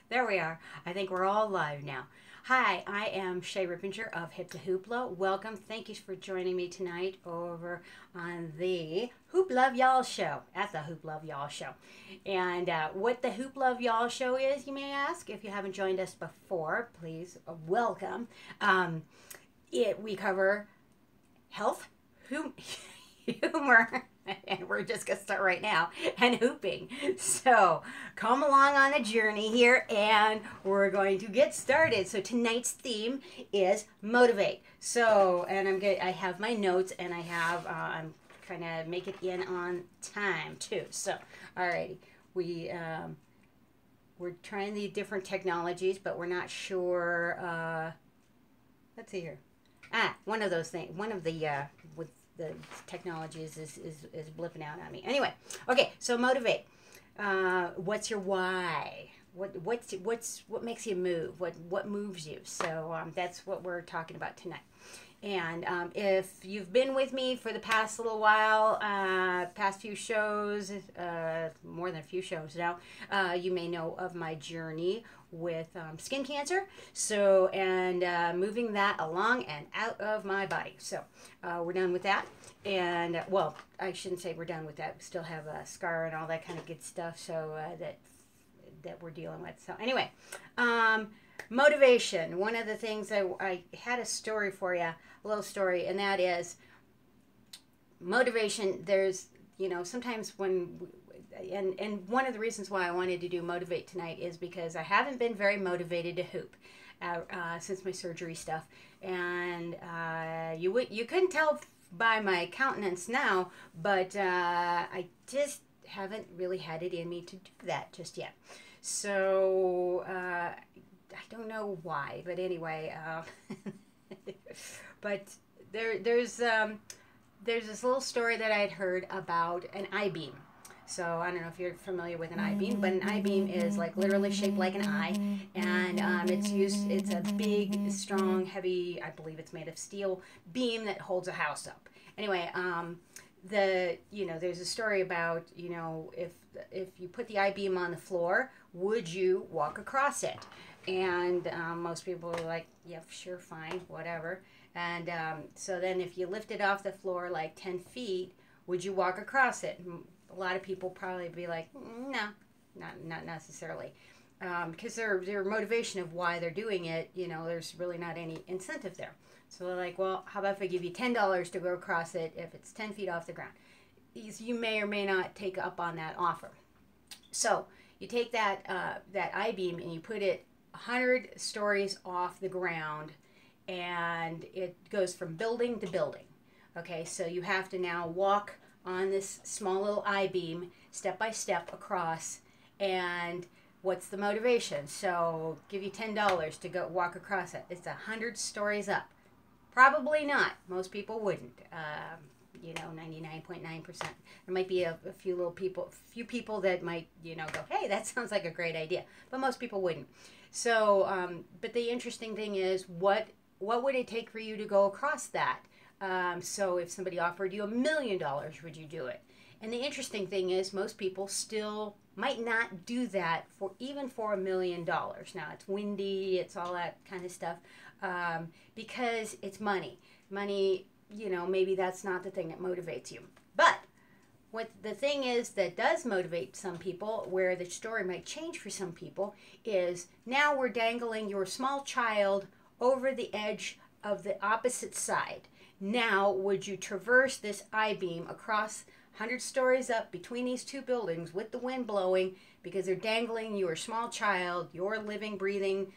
There we are. I think we're all live now. Hi, I am Shay Rippinger of Hip to Hoopla. Welcome. Thank you for joining me tonight over on the Hoop Love Y'all Show, at the Hoop Love Y'all Show. And what the Hoop Love Y'all Show is, you may ask. If you haven't joined us before, please welcome. We cover health, humor, and we're just going to start right now, and hooping. So come along on a journey here, and we're going to get started. So tonight's theme is motivate. So, and I have my notes, and I'm kind of make it in on time too. So, alrighty, we're trying the different technologies, but we're not sure. Let's see here. One of those things. One of the with the technologies is blipping out on me. Anyway, okay. So motivate. What's your why? What makes you move? What moves you? So that's what we're talking about tonight. And if you've been with me for the past little while, past few shows, more than a few shows now, you may know of my journey with skin cancer. So, and moving that along and out of my body. So, we're done with that. And, well, I shouldn't say we're done with that. We still have a scar and all that kind of good stuff. So, that we're dealing with. So, anyway, motivation. One of the things I had a story for you, a little story, and that is motivation. There's, sometimes when, and one of the reasons why I wanted to do motivate tonight is because I haven't been very motivated to hoop since my surgery stuff, and you couldn't tell by my countenance now, but I just haven't really had it in me to do that just yet. So I don't know why, but anyway, but there's this little story that I had heard about an I-beam. So I don't know if you're familiar with an I-beam, but an I-beam is like literally shaped like an eye, and it's a big, strong, heavy, I believe it's made of steel beam that holds a house up. Anyway, there's a story about, if you put the I-beam on the floor, would you walk across it? And most people are like, yeah, sure, fine, whatever. And so then if you lift it off the floor like 10 feet, would you walk across it? A lot of people probably be like, no, not necessarily. Because their motivation of why they're doing it, there's really not any incentive there. So they're like, well, how about if I give you $10 to go across it if it's 10 feet off the ground? You may or may not take up on that offer. So you take that I-beam and you put it 100 stories off the ground, and it goes from building to building. Okay, so you have to now walk on this small little I-beam step by step across. And what's the motivation? So give you $10 to go walk across it. It's 100 stories up. Probably not. Most people wouldn't. 99.9%. There might be a few people that might, go, hey, that sounds like a great idea. But most people wouldn't. So, but the interesting thing is, what would it take for you to go across that? So if somebody offered you $1 million, would you do it? And the interesting thing is, most people still might not do that even for $1 million. Now, it's windy, it's all that kind of stuff, because it's money. Money, maybe that's not the thing that motivates you. But what the thing is that does motivate some people, where the story might change for some people, is now we're dangling your small child over the edge of the opposite side. Now, would you traverse this I-beam across 100 stories up between these two buildings with the wind blowing, because they're dangling your small child, your living, breathing,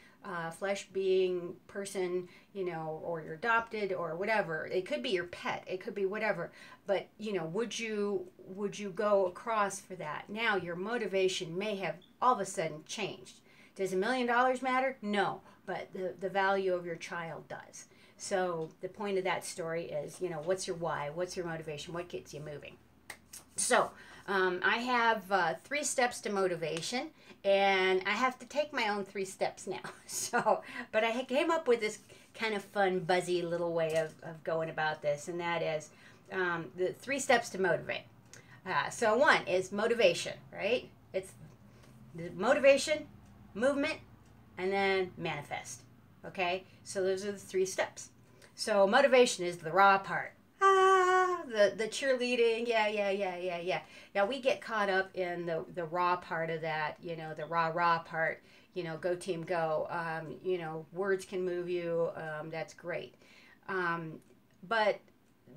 flesh being person, or you're adopted or whatever. It could be your pet. It could be whatever. But, would you go across for that? Now, your motivation may have all of a sudden changed. Does $1 million matter? No. But the value of your child does. So the point of that story is, what's your why? What's your motivation? What gets you moving? So I have 3 steps to motivation, and I have to take my own 3 steps now. So, but I came up with this kind of fun, buzzy little way of going about this, and that is the 3 steps to motivate. So 1 is motivation, right? It's The motivation, movement, and then manifest. Okay, so those are the 3 steps. So motivation is the raw part. The cheerleading, yeah. Now we get caught up in the raw part of that, the raw part, go team go. Words can move you, that's great. But,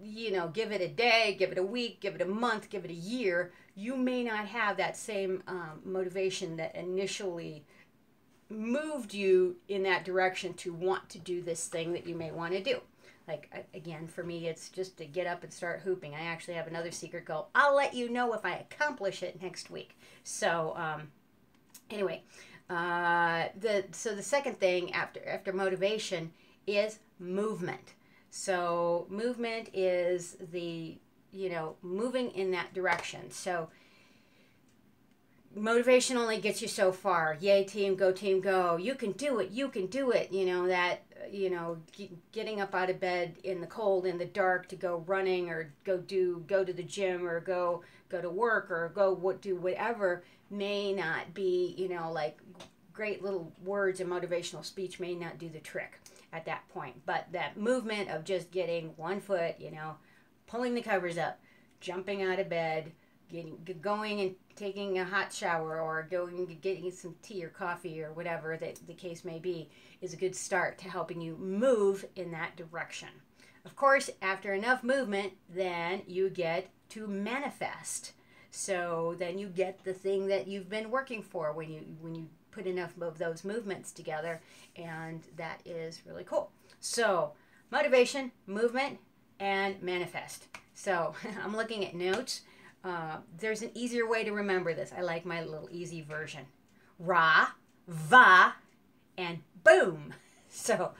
give it a day, give it a week, give it a month, give it a year, you may not have that same motivation that initially moved you in that direction to want to do this thing that you may want to do. Like, again, for me, it's just to get up and start hooping. I actually have another secret goal. I'll let you know if I accomplish it next week. So, anyway, the second thing after motivation is movement. So, movement is the, moving in that direction. So, motivation only gets you so far. Yay, team, go. You can do it. Getting up out of bed in the cold, in the dark to go running or go to the gym or go to work or do whatever may not be, like great little words and motivational speech may not do the trick at that point. But that movement of just getting one foot, pulling the covers up, jumping out of bed, going and taking a hot shower or getting some tea or coffee or whatever that the case may be is a good start to helping you move in that direction. Of course, after enough movement, then you get to manifest. So then you get the thing that you've been working for when you put enough of those movements together, and that is really cool. So motivation, movement, and manifest. So I'm looking at notes. There's an easier way to remember this. I like my little easy version. Ra, va, and boom. So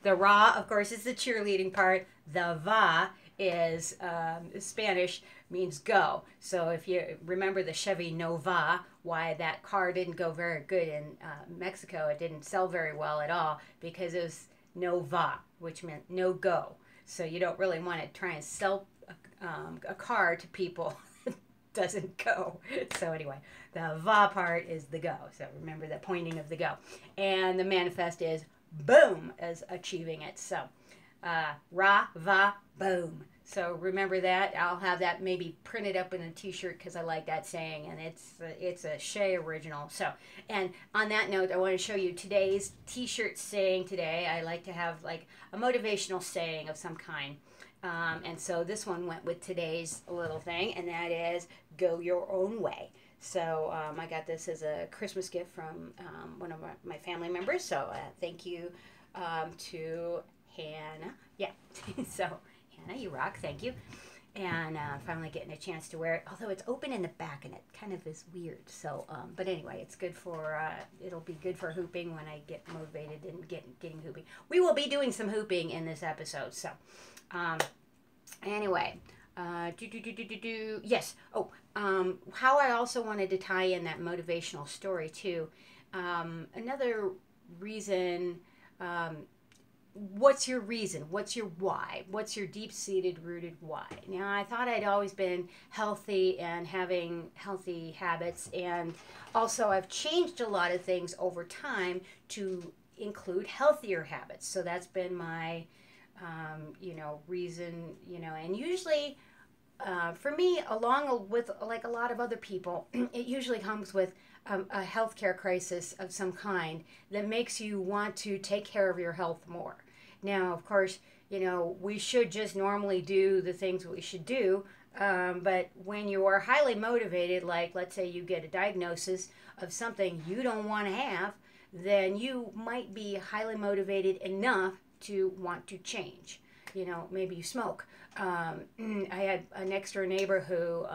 the ra, of course, is the cheerleading part. The va is Spanish, means go. So if you remember the Chevy Nova, why that car didn't go very good in Mexico, it didn't sell very well at all because it was Nova, which meant no go. So you don't really want to try and sell a car to people that doesn't go. So anyway, the va part is the go. So remember the pointing of the go. And the manifest is boom, as achieving it. So ra, va, boom. So remember that. I'll have that maybe printed up in a t-shirt because I like that saying, and it's a Shea original. So, and on that note, I want to show you today's t-shirt saying today. I like to have like a motivational saying of some kind. And so this one went with today's little thing, and that is go your own way. So I got this as a Christmas gift from one of my family members. So thank you to Hannah. Yeah, so Hannah, you rock. Thank you. And finally getting a chance to wear it, although it's open in the back and it kind of is weird. So, but anyway, it's good for, it'll be good for hooping when I get motivated and getting hooping. We will be doing some hooping in this episode. So, anyway, yes. Oh, how I also wanted to tie in that motivational story too. Another reason, what's your reason? What's your why? What's your deep-seated, rooted why? Now, I thought I'd always been healthy and having healthy habits, and also I've changed a lot of things over time to include healthier habits. So that's been my, reason, and usually for me, along with like a lot of other people, it usually comes with a healthcare crisis of some kind that makes you want to take care of your health more. Now, of course, we should just normally do the things we should do, but when you are highly motivated, like let's say you get a diagnosis of something you don't want to have, then you might be highly motivated enough to want to change. Maybe you smoke. I had a next door neighbor who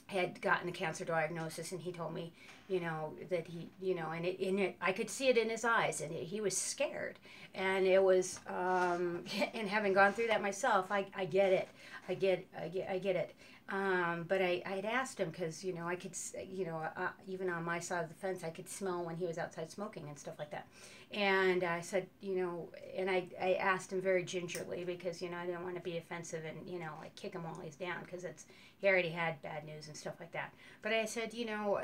had gotten a cancer diagnosis, and he told me, that he, and I could see it in his eyes, and he was scared. And it was, and having gone through that myself, I get it. I get it. But I'd asked him because, you know, I could, you know, even on my side of the fence, I could smell when he was outside smoking and stuff like that. And I said, you know, and I asked him very gingerly because, you know, I didn't want to be offensive and, you know, like kick him while he's down because he already had bad news and stuff like that. But I said, you know,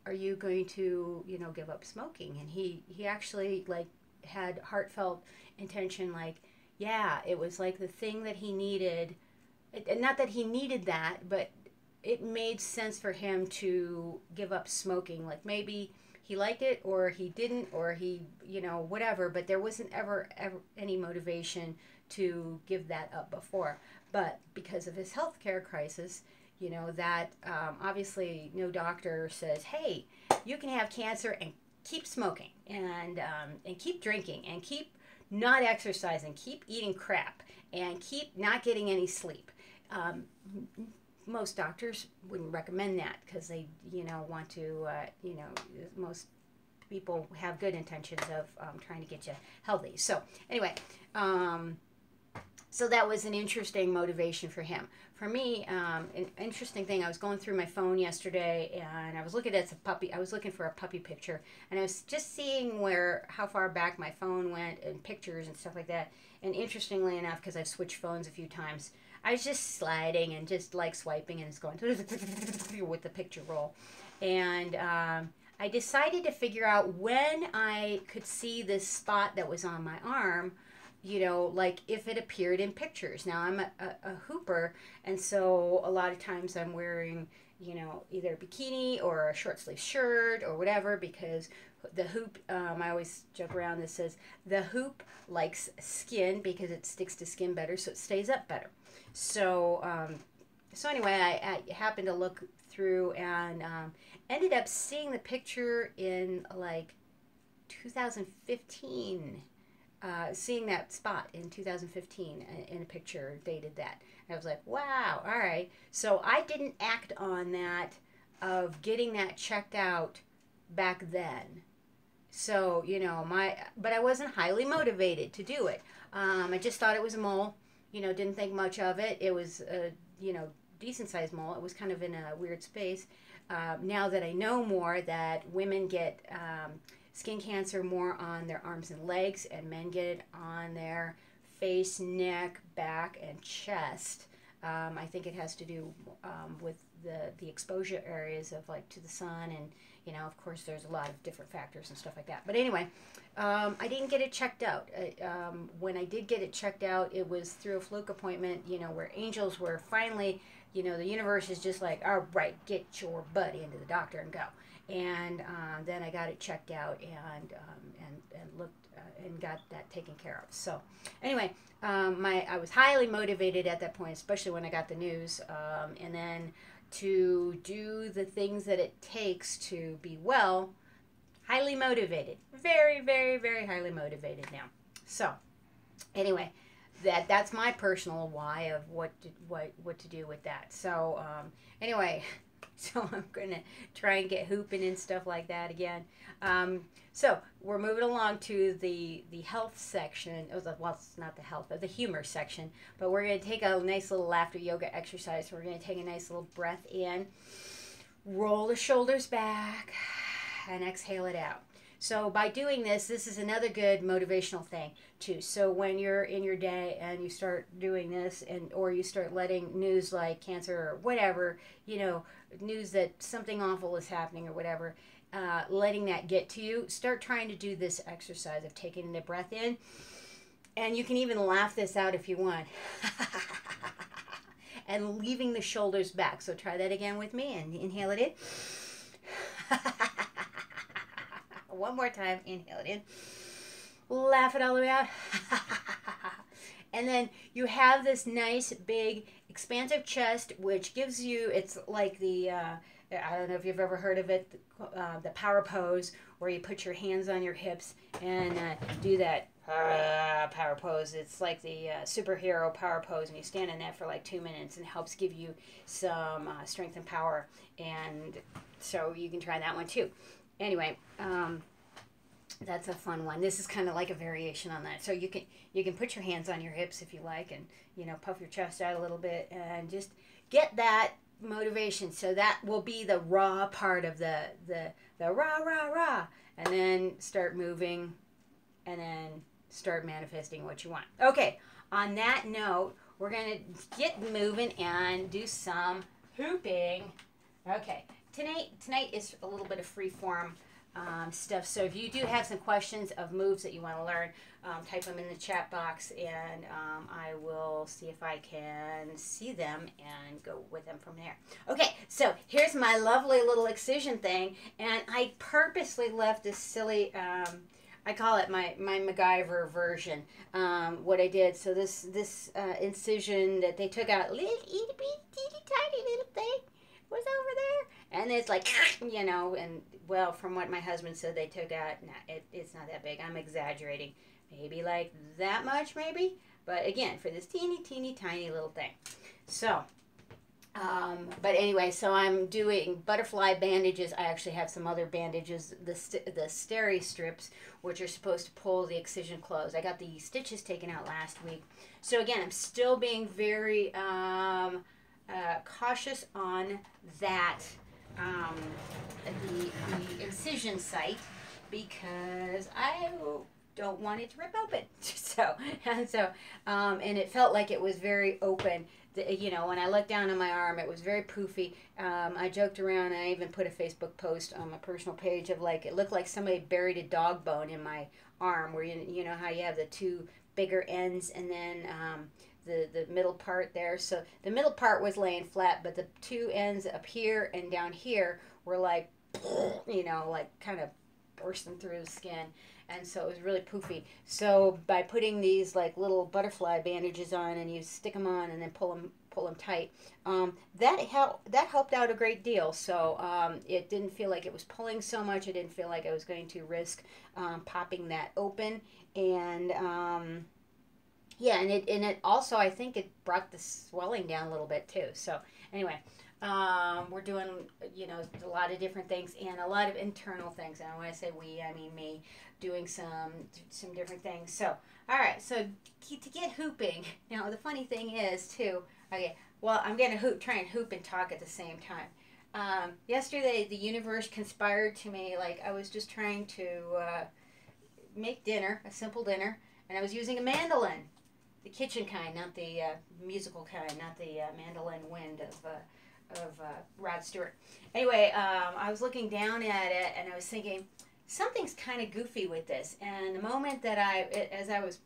are you going to, you know, give up smoking? And he actually, like, had heartfelt intention, like, yeah, it was like the thing that he needed. Not that he needed that, but it made sense for him to give up smoking. Like maybe he liked it or he didn't or he, you know, whatever, but there wasn't ever any motivation to give that up before. But because of his healthcare crisis, you know, that obviously no doctor says, hey, you can have cancer and keep smoking and keep drinking and keep not exercising, keep eating crap, and keep not getting any sleep. Um, Most doctors wouldn't recommend that because they, you know, want to, you know, most people have good intentions of trying to get you healthy. So anyway, so that was an interesting motivation for him. For me, an interesting thing, I was going through my phone yesterday and I was looking at a puppy. I was looking for a puppy picture and I was just seeing how far back my phone went and pictures and stuff like that. And interestingly enough, because I've switched phones a few times, I was just sliding and just like swiping and it's going with the picture roll. And I decided to figure out when I could see this spot that was on my arm, you know, like if it appeared in pictures. Now I'm a hooper, and so a lot of times I'm wearing, you know, either a bikini or a short sleeve shirt or whatever because the hoop, I always joke around, this says the hoop likes skin because it sticks to skin better, so it stays up better. So, so anyway, I happened to look through and ended up seeing the picture in like 2015. Seeing that spot in 2015 in a picture dated that. And I was like, wow, all right. So I didn't act on that of getting that checked out back then. So, you know, but I wasn't highly motivated to do it. I just thought it was a mole, you know, didn't think much of it. It was a, you know, decent sized mole. It was kind of in a weird space. Now that I know more that women get skin cancer more on their arms and legs, and men get it on their face, neck, back, and chest. I think it has to do with the exposure areas of like to the sun, and you know, of course, there's a lot of different factors and stuff like that. But anyway, I didn't get it checked out. When I did get it checked out, it was through a fluke appointment, you know, where angels were finally, you know, the universe is just like, all right, get your butt into the doctor and go. And then I got it checked out and looked and got that taken care of. So anyway, I was highly motivated at that point, especially when I got the news. And then to do the things that it takes to be well, highly motivated. Very, very, very highly motivated now. So anyway, that's my personal why of what to do with that. So anyway. So I'm going to try and get hooping and stuff like that again. So we're moving along to the health section. Well, it's not the health, but the humor section. But we're going to take a nice little laughter yoga exercise. We're going to take a nice little breath in, roll the shoulders back, and exhale it out. So by doing this, this is another good motivational thing too. So when you're in your day and you start doing this, or you start letting news like cancer or whatever, you know, news that something awful is happening or whatever, letting that get to you, start trying to do this exercise of taking the breath in. And you can even laugh this out if you want. And leaving the shoulders back. So try that again with me and inhale it in. One more time, inhale it in. Laugh it all the way out. And then you have this nice, big, expansive chest, which gives you, it's like the, I don't know if you've ever heard of it, the power pose, where you put your hands on your hips and do that power pose. It's like the superhero power pose, and you stand in that for like 2 minutes, and it helps give you some strength and power. And so you can try that one too. Anyway, that's a fun one. This is kind of like a variation on that. So you can put your hands on your hips if you like, and you know, puff your chest out a little bit, and just get that motivation. So that will be the raw part of the rah, rah, rah. And then start moving, and then start manifesting what you want. Okay, on that note, we're going to get moving and do some hooping. Okay, tonight is a little bit of free form stuff. So if you do have some questions of moves that you want to learn, type them in the chat box, and I will see if I can see them and go with them from there. Okay, so here's my lovely little excision thing, and I purposely left this silly, I call it my MacGyver version, what I did. So this incision that they took out, little itty bitty tiny little thing was over there, and it's like, you know, and well, from what my husband said they took out, nah, it's not that big. I'm exaggerating, maybe like that much, maybe, but again, for this teeny tiny little thing. So but anyway, so I'm doing butterfly bandages. I actually have some other bandages, the steri strips, which are supposed to pull the excision closed. I got the stitches taken out last week. So again, I'm still being very cautious on that, the incision site, because I don't want it to rip open. And it felt like it was very open. You know, when I looked down on my arm, it was very poofy. I joked around, and I even put a Facebook post on my personal page of, like, it looked like somebody buried a dog bone in my arm, where you know how you have the two bigger ends and then the middle part there. So the middle part was laying flat, but the two ends up here and down here were like, you know, like kind of bursting through the skin. And so it was really poofy. So by putting these like little butterfly bandages on, and you stick them on and then pull them tight, that helped out a great deal. So it didn't feel like it was pulling so much. It didn't feel like I was going to risk popping that open. And yeah, and it also, I think it brought the swelling down a little bit too. So anyway, we're doing, you know, a lot of different things and a lot of internal things. And when I say we, I mean me, doing some different things. So, all right, so to get hooping, now the funny thing is too, okay, well, I'm going to try and hoop and talk at the same time. Yesterday, the universe conspired to me, like I was just trying to make dinner, a simple dinner, and I was using a mandolin, the kitchen kind, not the musical kind, not the mandolin wind of Rod Stewart. Anyway, I was looking down at it, and I was thinking, something's kind of goofy with this. And the moment that as I was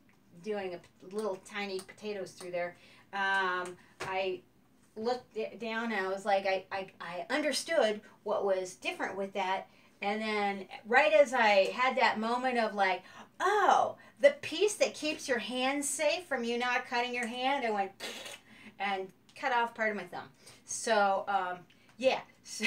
doing a little tiny potatoes through there, I looked down, and I was like, I understood what was different with that. And then right as I had that moment of like, oh, the piece that keeps your hand safe from you not cutting your hand, I went and cut off part of my thumb. So, yeah. So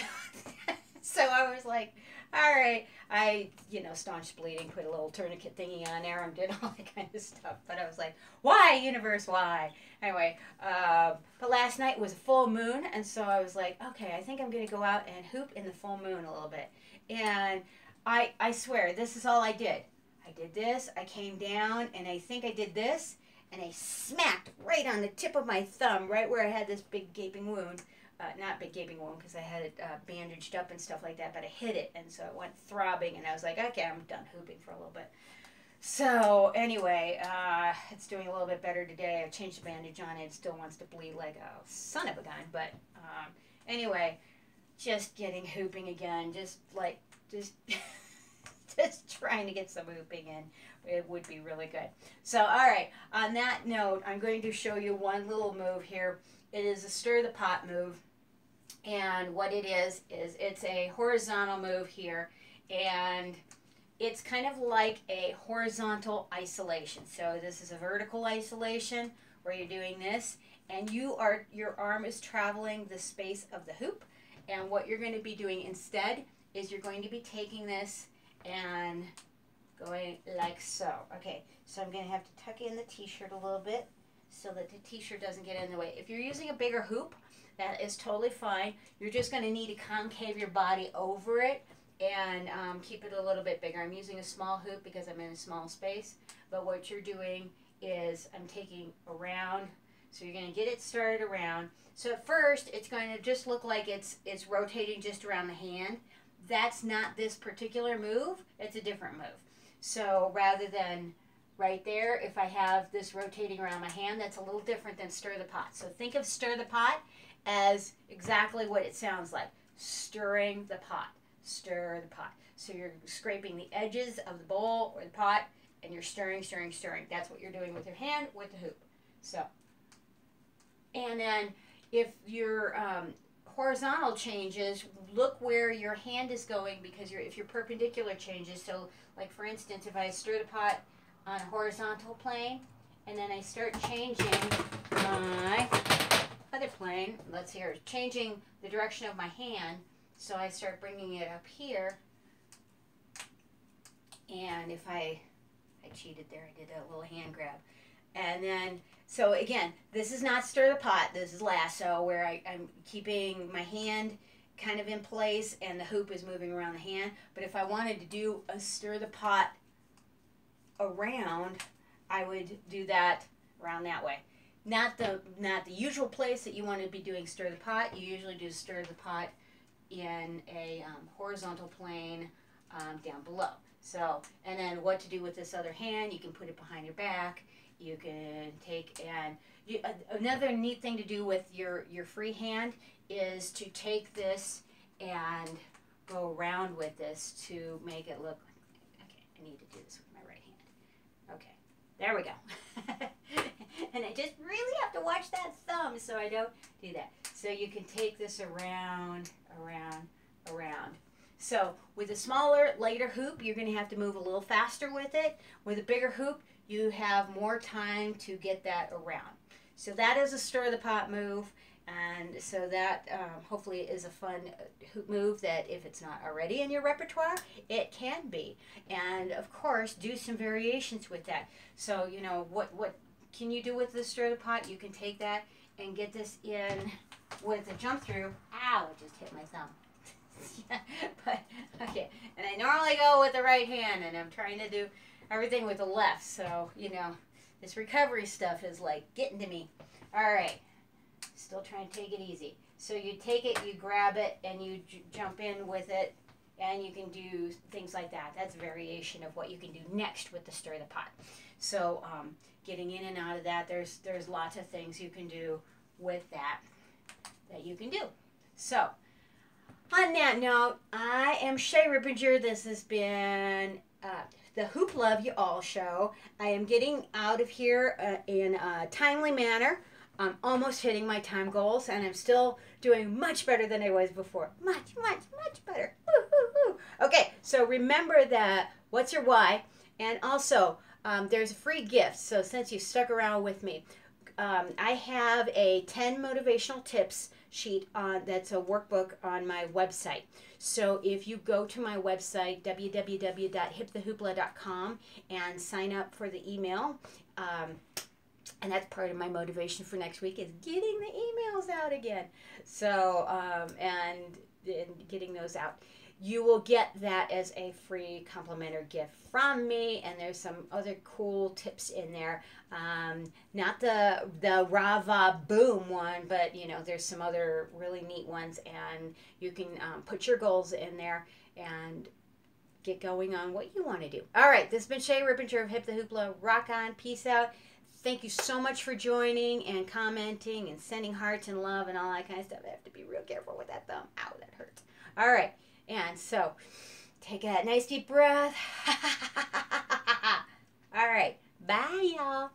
I was like, all right. I, you know, staunched bleeding, put a little tourniquet thingy on there, and did all that kind of stuff. But I was like, why, universe, why? Anyway, but last night was a full moon, and so I was like, okay, I think I'm going to go out and hoop in the full moon a little bit. And I swear, this is all I did. I did this, I came down, and I think I did this, and I smacked right on the tip of my thumb, right where I had this big gaping wound. Not big gaping wound, because I had it bandaged up and stuff like that, but I hit it, and so it went throbbing, and I was like, okay, I'm done hooping for a little bit. So anyway, it's doing a little bit better today. I changed the bandage on it. It still wants to bleed like a son of a gun, but anyway, just getting hooping again, just just trying to get some hooping in. It would be really good. So, all right, on that note, I'm going to show you one little move here. It is a stir the pot move, and what it is it's a horizontal move here, and it's kind of like a horizontal isolation. So this is a vertical isolation where you're doing this, and your arm is traveling the space of the hoop, and what you're going to be doing instead is you're going to be taking this and going like so. Okay, so I'm going to have to tuck in the t-shirt a little bit so that the t-shirt doesn't get in the way. If you're using a bigger hoop, that is totally fine. You're just going to need to concave your body over it and keep it a little bit bigger. I'm using a small hoop because I'm in a small space, but what you're doing is I'm taking around So you're going to get it started around. So at first, it's going to just look like it's rotating just around the hand. That's not this particular move. It's a different move. So rather than right there, if I have this rotating around my hand, that's a little different than stir the pot. So think of stir the pot as exactly what it sounds like. Stirring the pot. Stir the pot. So you're scraping the edges of the bowl or the pot, and you're stirring, stirring, stirring. That's what you're doing with your hand with the hoop. So, and then if your horizontal changes, look where your hand is going, because if your perpendicular changes, so like for instance, if I stir the pot on a horizontal plane, and then I start changing my other plane, let's hear, changing the direction of my hand, so I start bringing it up here, and if I cheated there, I did a little hand grab, and then, so again, this is not stir the pot, this is lasso, where I'm keeping my hand kind of in place, and the hoop is moving around the hand, but if I wanted to do a stir the pot around, I would do that around that way. Not the usual place that you want to be doing stir the pot. You usually do stir the pot in a horizontal plane down below. So, and then what to do with this other hand, you can put it behind your back. You can take, and another neat thing to do with your free hand is to take this and go around with this to make it look, okay, I need to do this with my right hand. Okay, there we go. And I just really have to watch that thumb so I don't do that. So you can take this around, around, around. So with a smaller, lighter hoop, you're going to have to move a little faster with it. With a bigger hoop, you have more time to get that around. So that is a stir the pot move. And so that hopefully is a fun hoop move that if it's not already in your repertoire, it can be. And of course, do some variations with that. So, you know, what can you do with the stir the pot? You can take that and get this in with a jump through. Ow, it just hit my thumb. But, okay, and I normally go with the right hand, and I'm trying to do everything with the left. So, you know, this recovery stuff is like getting to me. All right. Still trying to take it easy. So you take it, you grab it, and you jump in with it, and you can do things like that. That's a variation of what you can do next with the stir the pot. So getting in and out of that, there's lots of things you can do with that you can do. So on that note, I am Shay Rippinger. This has been the Hoop Love You All show. I am getting out of here in a timely manner. I'm almost hitting my time goals, and I'm still doing much better than I was before. Much, much, much better. Woo, woo, woo. Okay, so remember that, what's your why? And also, there's a free gift. So since you stuck around with me, I have a 10 motivational tips sheet that's a workbook on my website. So if you go to my website, www.hipthehoopla.com, and sign up for the email, and that's part of my motivation for next week is getting the emails out again. So, and getting those out. You will get that as a free complimentary gift from me, and there's some other cool tips in there. Not the Rava Boom one, but you know, there's some other really neat ones, and you can put your goals in there and get going on what you want to do. All right, this has been Shay Rippinger of Hip the Hoopla. Rock on, peace out. Thank you so much for joining and commenting and sending hearts and love and all that kind of stuff. I have to be real careful with that thumb. Ow, that hurts. All right. And so, take a nice deep breath. All right. Bye, y'all.